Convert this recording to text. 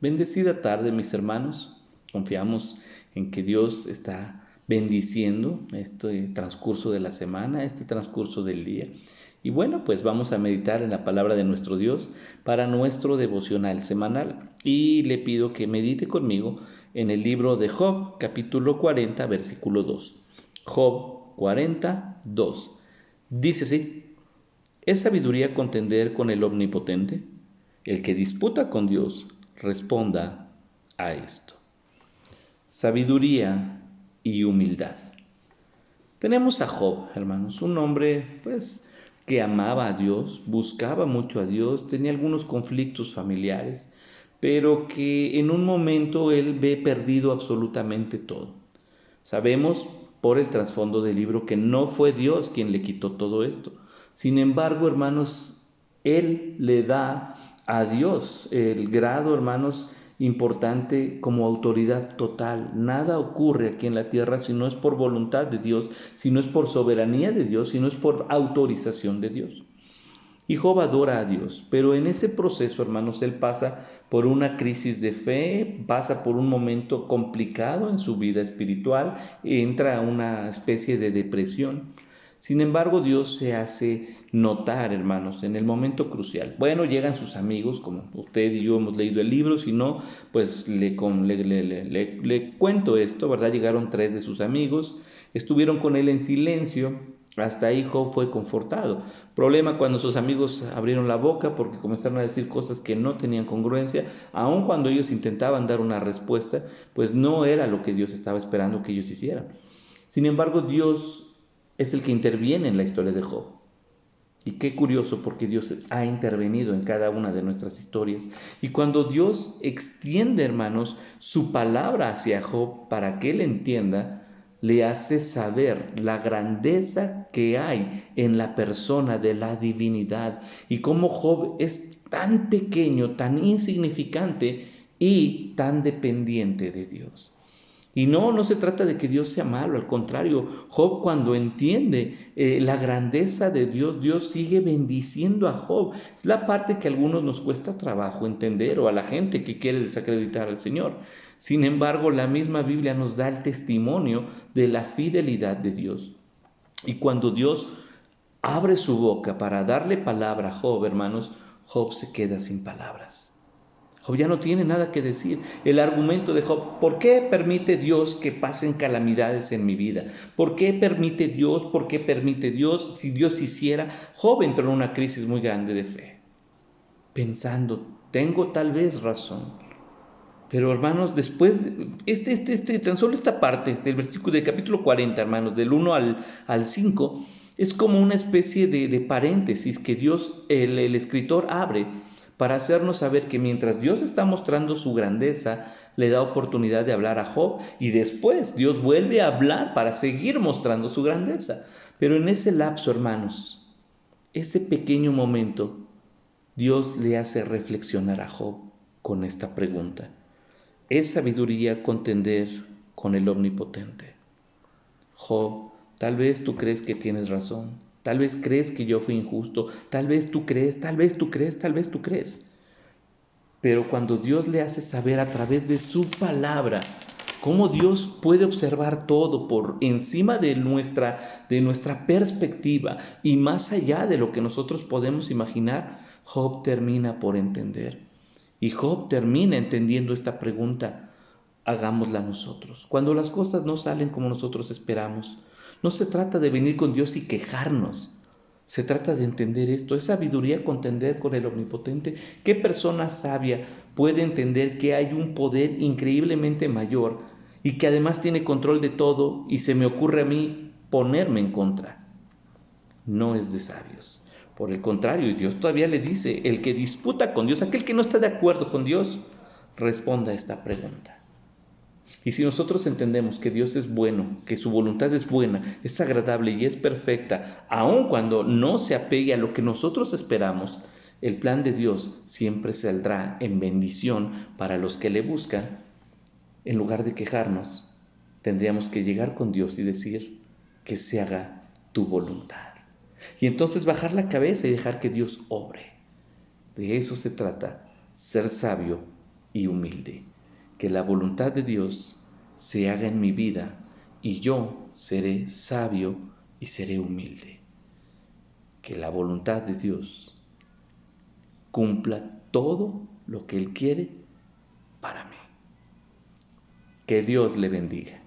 Bendecida tarde, mis hermanos. Confiamos en que Dios está bendiciendo este transcurso de la semana, este transcurso del día. Y bueno, pues vamos a meditar en la palabra de nuestro Dios para nuestro devocional semanal. Y le pido que medite conmigo en el libro de Job, capítulo 40, versículo 2. Job 40, 2. Dice así: ¿Es sabiduría contender con el Omnipotente? El que disputa con Dios, responda a esto. Sabiduría y humildad. Tenemos a Job, hermanos, un hombre, pues, que amaba a Dios, buscaba mucho a Dios, tenía algunos conflictos familiares, pero que en un momento él ve perdido absolutamente todo. Sabemos por el trasfondo del libro que no fue Dios quien le quitó todo esto. Sin embargo, hermanos, Él le da a Dios el grado, hermanos, importante como autoridad total. Nada ocurre aquí en la tierra si no es por voluntad de Dios, si no es por soberanía de Dios, si no es por autorización de Dios. Y Job adora a Dios, pero en ese proceso, hermanos, él pasa por una crisis de fe, pasa por un momento complicado en su vida espiritual, entra a una especie de depresión. Sin embargo, Dios se hace notar, hermanos, en el momento crucial. Bueno, llegan sus amigos, como usted y yo hemos leído el libro, si no, pues le cuento esto, ¿verdad? Llegaron 3 de sus amigos, estuvieron con él en silencio. Hasta ahí Job fue confortado. Problema cuando sus amigos abrieron la boca porque comenzaron a decir cosas que no tenían congruencia, aun cuando ellos intentaban dar una respuesta, pues no era lo que Dios estaba esperando que ellos hicieran. Sin embargo, Dios es el que interviene en la historia de Job. Y qué curioso porque Dios ha intervenido en cada una de nuestras historias. Y cuando Dios extiende, hermanos, su palabra hacia Job para que él entienda, le hace saber la grandeza que hay en la persona de la divinidad y cómo Job es tan pequeño, tan insignificante y tan dependiente de Dios. Y no se trata de que Dios sea malo, al contrario, Job cuando entiende la grandeza de Dios, Dios sigue bendiciendo a Job. Es la parte que a algunos nos cuesta trabajo entender o a la gente que quiere desacreditar al Señor. Sin embargo, la misma Biblia nos da el testimonio de la fidelidad de Dios. Y cuando Dios abre su boca para darle palabra a Job, hermanos, Job se queda sin palabras. Job ya no tiene nada que decir. El argumento de Job: ¿por qué permite Dios que pasen calamidades en mi vida? ¿Por qué permite Dios? ¿Por qué permite Dios? Si Dios hiciera. Job entró en una crisis muy grande de fe, pensando, tengo tal vez razón. Pero hermanos, después, tan solo esta parte del versículo del capítulo 40, hermanos, del 1 al 5, es como una especie de paréntesis que Dios, el escritor, abre para hacernos saber que mientras Dios está mostrando su grandeza, le da oportunidad de hablar a Job y después Dios vuelve a hablar para seguir mostrando su grandeza. Pero en ese lapso, hermanos, ese pequeño momento, Dios le hace reflexionar a Job con esta pregunta: ¿es sabiduría contender con el Omnipotente? Job, tal vez tú crees que tienes razón, tal vez crees que yo fui injusto, tal vez tú crees, tal vez tú crees, tal vez tú crees. Pero cuando Dios le hace saber a través de su palabra cómo Dios puede observar todo por encima de nuestra perspectiva y más allá de lo que nosotros podemos imaginar, Job termina por entender. Y Job termina entendiendo esta pregunta: hagámosla nosotros. Cuando las cosas no salen como nosotros esperamos, no se trata de venir con Dios y quejarnos. Se trata de entender esto. Es sabiduría contender con el Omnipotente. ¿Qué persona sabia puede entender que hay un poder increíblemente mayor y que además tiene control de todo y se me ocurre a mí ponerme en contra? No es de sabios. Por el contrario, Dios todavía le dice: el que disputa con Dios, aquel que no está de acuerdo con Dios, responda a esta pregunta. Y si nosotros entendemos que Dios es bueno, que su voluntad es buena, es agradable y es perfecta, aun cuando no se apegue a lo que nosotros esperamos, el plan de Dios siempre saldrá en bendición para los que le buscan. En lugar de quejarnos, tendríamos que llegar con Dios y decir: que se haga tu voluntad. Y entonces bajar la cabeza y dejar que Dios obre. De eso se trata, ser sabio y humilde. Que la voluntad de Dios se haga en mi vida y yo seré sabio y seré humilde. Que la voluntad de Dios cumpla todo lo que Él quiere para mí. Que Dios le bendiga.